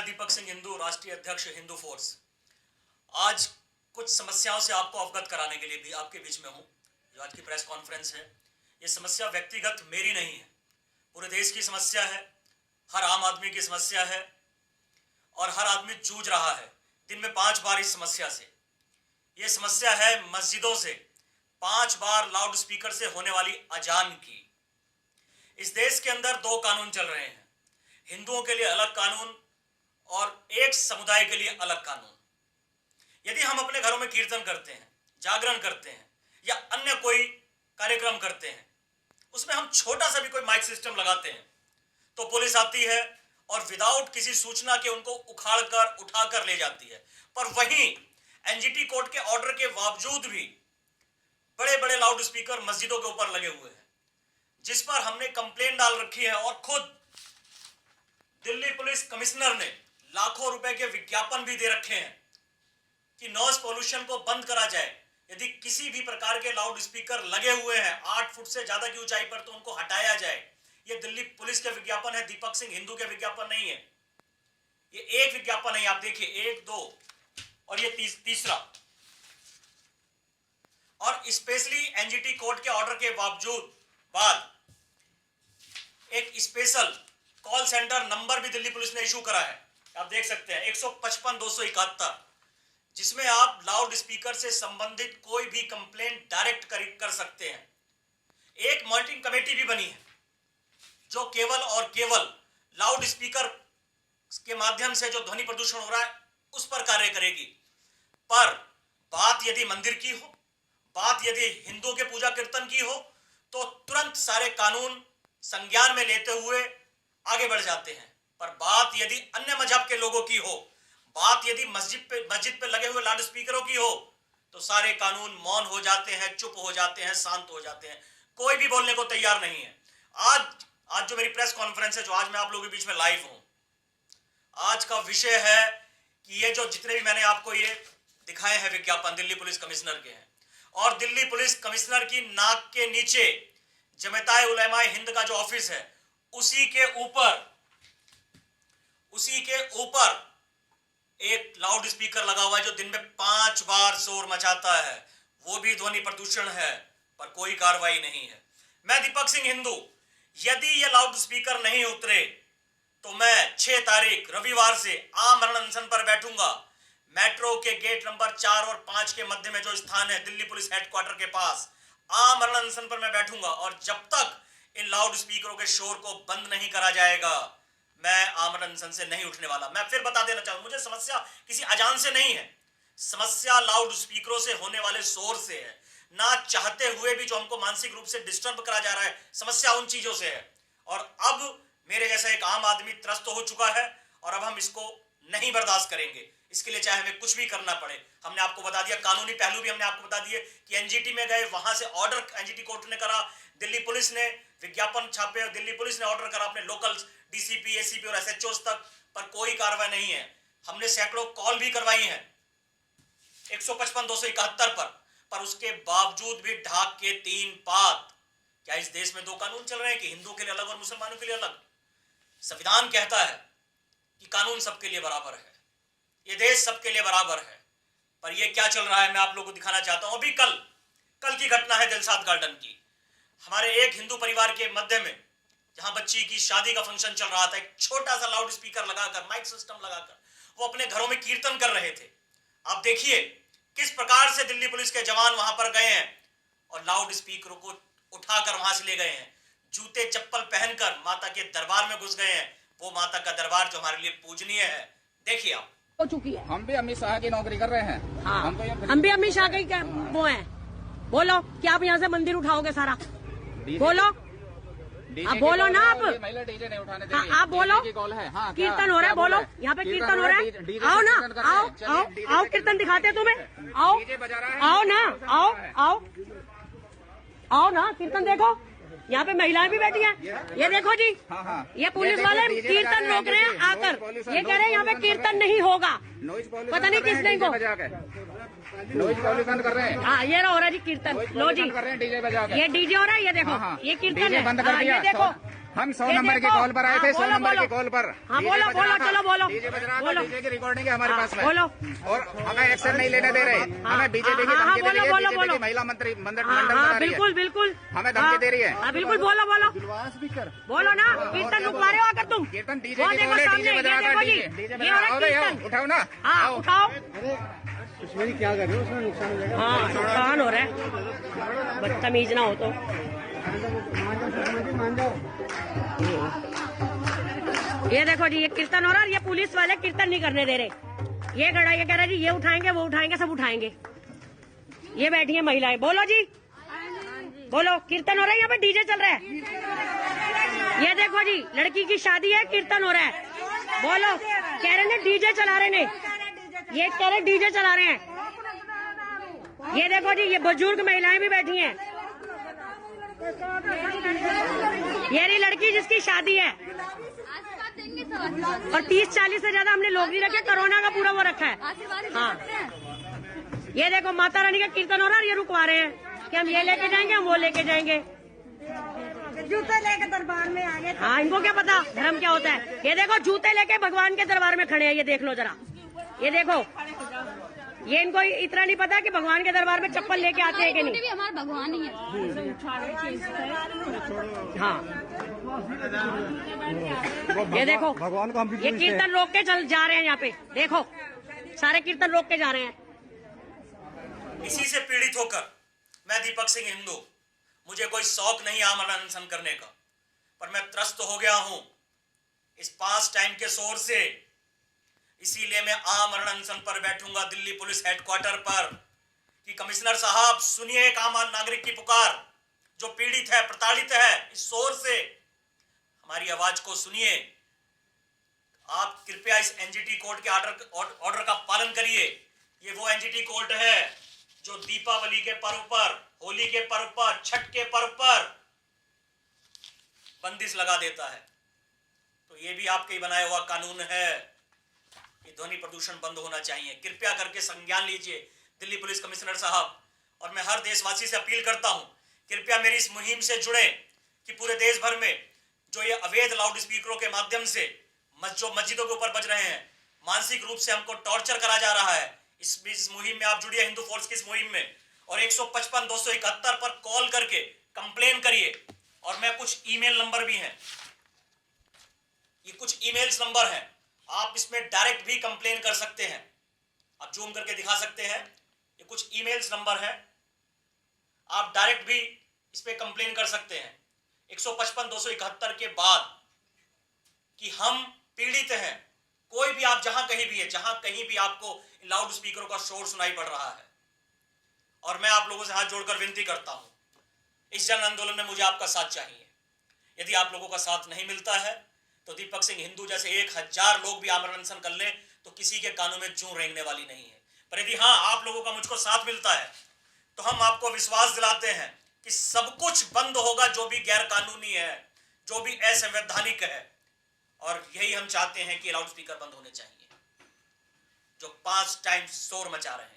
दीपक सिंह हिंदू, राष्ट्रीय अध्यक्ष हिंदू फोर्स। आज कुछ समस्याओं से आपको अवगत कराने के लिए भी आपके बीच में हूं। जो आज की प्रेस कॉन्फ्रेंस है, ये समस्या व्यक्तिगत मेरी नहीं है, पूरे देश की समस्या है, हर आम आदमी की समस्या है और हर आदमी जूझ रहा है दिन में 5 बार इस समस्या से। ये समस्या है मस्जिदों से 5 बार लाउड स्पीकर से होने वाली अजान की। इस देश के अंदर 2 कानून चल रहे हैं, हिंदुओं के लिए अलग कानून और एक समुदाय के लिए अलग कानून। यदि हम अपने घरों में कीर्तन करते हैं, जागरण करते हैं या अन्य कोई कार्यक्रम करते हैं, उसमें हम छोटा सा भी कोई माइक सिस्टम लगाते हैं तो पुलिस आती है और विदाउट किसी सूचना के उनको उखाड़कर उठाकर ले जाती है। पर वहीं एनजीटी कोर्ट के ऑर्डर के बावजूद भी बड़े बड़े लाउड स्पीकर मस्जिदों के ऊपर लगे हुए हैं, जिस पर हमने कंप्लेंट डाल रखी है और खुद दिल्ली पुलिस कमिश्नर ने लाखों रुपए के विज्ञापन भी दे रखे हैं कि नॉइज पोल्यूशन को बंद करा जाए। यदि किसी भी प्रकार के लाउड स्पीकर लगे हुए हैं 8 फुट से ज्यादा की ऊंचाई पर तो उनको हटाया जाए। ये दिल्ली पुलिस के विज्ञापन है, दीपक सिंह हिंदू के विज्ञापन नहीं है। ये एक विज्ञापन है, आप देखिए 1, 2 और ये तीसरा। और स्पेशली एनजीटी कोर्ट के ऑर्डर के बाद एक स्पेशल कॉल सेंटर नंबर भी दिल्ली पुलिस ने इशू करा है, आप देख सकते हैं 155-271, जिसमें आप लाउड स्पीकर से संबंधित कोई भी कंप्लेंट डायरेक्ट कर सकते हैं। एक मॉनिटरिंग कमेटी भी बनी है जो केवल और केवल लाउड स्पीकर के माध्यम से जो ध्वनि प्रदूषण हो रहा है उस पर कार्य करेगी। पर बात यदि मंदिर की हो, बात यदि हिंदुओं के पूजा कीर्तन की हो, तो तुरंत सारे कानून संज्ञान में लेते हुए आगे बढ़ जाते हैं। पर बात यदि अन्य मजहब के लोगों की हो, बात यदि मस्जिद पे लगे हुए लाउड स्पीकरों की हो, तो सारे कानून मौन हो जाते हैं, चुप हो जाते हैं, शांत हो जाते हैं, कोई भी बोलने को तैयार नहीं है। आज जो मेरी प्रेस कॉन्फ्रेंस है, जो आज मैं आप लोगों के बीच में लाइव हूं, आज का विषय है कि ये जो जितने भी मैंने आपको ये दिखाए हैं विज्ञापन दिल्ली पुलिस कमिश्नर के हैं, और दिल्ली पुलिस कमिश्नर की नाक के नीचे जमात उलेमाए हिंद का जो ऑफिस है, उसी के ऊपर एक लाउड स्पीकर लगा हुआ है जो दिन में 5 बार शोर मचाता है। वो भी ध्वनि प्रदूषण है, पर कोई कार्रवाई नहीं है। मैं दीपक सिंह हिंदू, यदि ये लाउड स्पीकर नहीं उतरे तो मैं 6 तारीख रविवार से आमरण अनशन पर बैठूंगा। मेट्रो के गेट नंबर 4 और 5 के मध्य में जो स्थान है दिल्ली पुलिस हेडक्वार्टर के पास, आमरण अनशन पर मैं बैठूंगा। और जब तक इन लाउड स्पीकरों के शोर को बंद नहीं करा जाएगा, मैं आमरण अनशन से नहीं उठने वाला। मैं फिर बता देना चाहूंगा, मुझे समस्या किसी अजान से नहीं है, समस्या लाउड स्पीकरों से होने वाले शोर से है। ना चाहते हुए भी जो हमको मानसिक रूप से डिस्टर्ब करा जा रहा है, समस्या उन चीजों से है। और अब मेरे जैसा एक आम आदमी त्रस्त हो चुका है और अब हम इसको नहीं बर्दाश्त करेंगे। इसके लिए चाहे हमें कुछ भी करना पड़े। हमने आपको बता दिया, कानूनी पहलू भी हमने आपको बता दिए कि एनजीटी में गए, वहां से ऑर्डर एनजीटी कोर्ट ने करा, दिल्ली पुलिस ने विज्ञापन छापे और दिल्ली पुलिस ने ऑर्डर करा अपने लोकल डीसीपी, एसीपी और एसएचओ तक, पर कोई कार्रवाई नहीं है। हमने सैकड़ों कॉल भी करवाई हैं 155-271 पर उसके बावजूद भी ढाक के 3 पात। क्या इस देश में 2 कानून चल रहे हैं कि हिंदुओं के लिए अलग और मुसलमानों के लिए अलग? संविधान कहता है कि कानून सबके लिए बराबर है, ये देश सबके लिए बराबर है। पर ये क्या चल रहा है मैं आप लोगों को दिखाना चाहता हूं। अभी कल की घटना है दिलशाद गार्डन की। हमारे एक हिंदू परिवार के मध्य में जहां बच्ची की शादी का फंक्शन चल रहा था, एक छोटा सा लाउड स्पीकर लगाकर, माइक सिस्टम लगाकर वो अपने घरों में कीर्तन कर रहे थे। आप देखिए किस प्रकार से दिल्ली पुलिस के जवान वहां पर गए हैं और लाउड स्पीकरों को उठाकर वहां से ले गए हैं। जूते चप्पल पहनकर माता के दरबार में घुस गए हैं, वो माता का दरबार जो हमारे लिए पूजनीय है। देखिए आप हो चुकी है। हम भी अमित शाह की नौकरी कर रहे हैं। हाँ, हम भी अमित शाह का वो है। बोलो क्या आप यहाँ से मंदिर उठाओगे सारा? बोलो, आप बोलो ना। आप महिला डीजे नहीं उठाने हाँ, आप बोलो। हाँ, कीर्तन हो रहा है, बोलो यहाँ पे कीर्तन हो रहा है। आओ ना, आओ कीर्तन दिखाते तुम्हें। आओ ना, आओ ना, कीर्तन देखो। यहाँ पे महिलाएं भी बैठी हैं। ये देखो जी, ये पुलिस वाले कीर्तन रोक रहे हैं आकर। ये कह रहे हैं यहाँ पे कीर्तन नहीं होगा। पता नहीं किसने को नॉइज पॉल्यूशन कर रहे हैं। हाँ, ये हो रहा है जी कीर्तन। लो जी, कर रहे हैं डीजे बजा के। ये डीजे हो रहा है, ये देखो ये कीर्तन है। बंद कर दिया। ये देखो हम 100 नंबर की कॉल पर आए थे, 100 नंबर की कॉल पर। हाँ बोलो बोलो, चलो बोलो, डीजे बज रहा था, बोलो। डीजे की रिकॉर्डिंग है हमारे पास में। बोलो। और हमें एक्शन नहीं लेने दे रहे, हमें बीजेपी की धमकी दे रही है, बीजेपी की महिला मंत्री मंडल हाँ बना रही है, बिल्कुल बिल्कुल, हमें धमकी दे रही है। हाँ बिल्कुल, बोलो बोलो बोलो ना, कीर्तन रुकवा रहे हो आकर तुम। कीर्तन डीजे वो की देखो बोले, सामने, डीजे ये बज रहा था, देखो जी, डीजे बज ये रहा हो रहा था। है कीर्तन। उठाओ ना, हाँ उठाओ। क्या कर रहे हो, उसमें नुकसान हो जाएगा। हाँ नुकसान हो रहा है, बदतमीज ना हो तो। मान जाओ। ये देखो जी, ये कीर्तन हो रहा है, ये पुलिस वाले कीर्तन नहीं करने दे रहे। ये खड़ा, ये कह रहा जी ये उठाएंगे वो उठाएंगे, सब उठाएंगे। ये बैठी है महिलाएं। बोलो जी, बोलो, कीर्तन हो रहा है, यहाँ पे डीजे चल रहा है। ये देखो जी, लड़की की शादी है, कीर्तन हो रहा है। बोलो, कह रहे ने डीजे चला रहे ने, ये कह रहे डीजे चला रहे हैं। ये देखो जी, ये बुजुर्ग महिलाएं भी बैठी हैं। ये रही लड़की जिसकी शादी है, और 30-40 से ज्यादा हमने लोग नहीं रखे, कोरोना का पूरा वो रखा है। हाँ, ये देखो माता रानी का कीर्तन हो रहा है, और ये रुकवा रहे हैं कि हम ये लेके जाएंगे, हम वो लेके जाएंगे। जूते लेके दरबार में आ गए। हाँ, इनको क्या पता धर्म क्या होता है। ये देखो जूते लेके भगवान के दरबार में खड़े हैं, ये देख लो जरा, ये देखो, ये इनको इतना नहीं पता कि भगवान के दरबार में चप्पल लेके आते हैं कि नहीं। भी हमारा भगवान ही है। हाँ, ये देखो भगवान को हम भी ये कीर्तन रोक के चल जा रहे हैं, यहाँ पे देखो सारे कीर्तन रोक के जा रहे हैं। इसी से पीड़ित होकर मैं दीपक सिंह हिंदू, मुझे कोई शौक नहीं आमरण अनशन करने का, पर मैं त्रस्त हो गया हूं इस पास टाइम के शोर से। इसीलिए मैं आमरण अनशन पर बैठूंगा दिल्ली पुलिस हेडक्वार्टर पर कि कमिश्नर साहब सुनिए एक आम नागरिक की पुकार, जो पीड़ित है, प्रताड़ित है इस शोर से, हमारी आवाज को सुनिए। आप कृपया इस एनजीटी कोर्ट के ऑर्डर का पालन करिए। ये वो एनजीटी कोर्ट है जो दीपावली के पर्व पर, होली के पर्व पर, छठ के पर्व पर बंदिश लगा देता है। तो ये भी आपके ही बनाया हुआ कानून है। ये ध्वनि प्रदूषण बंद होना चाहिए। कृपया करके संज्ञान लीजिए दिल्ली पुलिस कमिश्नर साहब। और मैं हर देशवासी से अपील करता हूं, कृपया मेरी इस मुहिम से जुड़े कि पूरे देश भर में जो ये अवैध लाउड स्पीकरों के माध्यम से जो मस्जिदों के ऊपर बज रहे हैं, मानसिक रूप से हमको टॉर्चर करा जा रहा है, इस मुहिम में आप जुड़िए, हिंदू फोर्स की इस मुहिम में, और 155-271 पर कॉल करके कंप्लेन करिए। और मैं कुछ ईमेल नंबर भी हैं, ये कुछ ईमेल्स नंबर हैं, आप इसमें डायरेक्ट भी कंप्लेन कर सकते हैं। आप जूम करके दिखा सकते हैं, ये कुछ ईमेल्स नंबर है, आप डायरेक्ट भी इस पे कंप्लेन कर सकते हैं 155-271 के बाद कि हम पीड़ित हैं। कोई भी आप जहां कहीं भी है, जहां कहीं भी आपको लाउड स्पीकरों का शोर सुनाई पड़ रहा है, और मैं आप लोगों से हाथ जोड़कर विनती करता हूं, इस जन आंदोलन में मुझे आपका साथ चाहिए। यदि आप लोगों का साथ नहीं मिलता है तो दीपक सिंह हिंदू जैसे 1000 लोग भी आमरण अनशन कर लें तो किसी के कानों में जूं रेंगने वाली नहीं है। पर यदि हाँ, आप लोगों का मुझको साथ मिलता है तो हम आपको विश्वास दिलाते हैं कि सब कुछ बंद होगा जो भी गैर कानूनी है, जो भी असंवैधानिक है। और यही हम चाहते हैं कि लाउड स्पीकर बंद होने चाहिए जो 5 टाइम शोर मचा रहे हैं।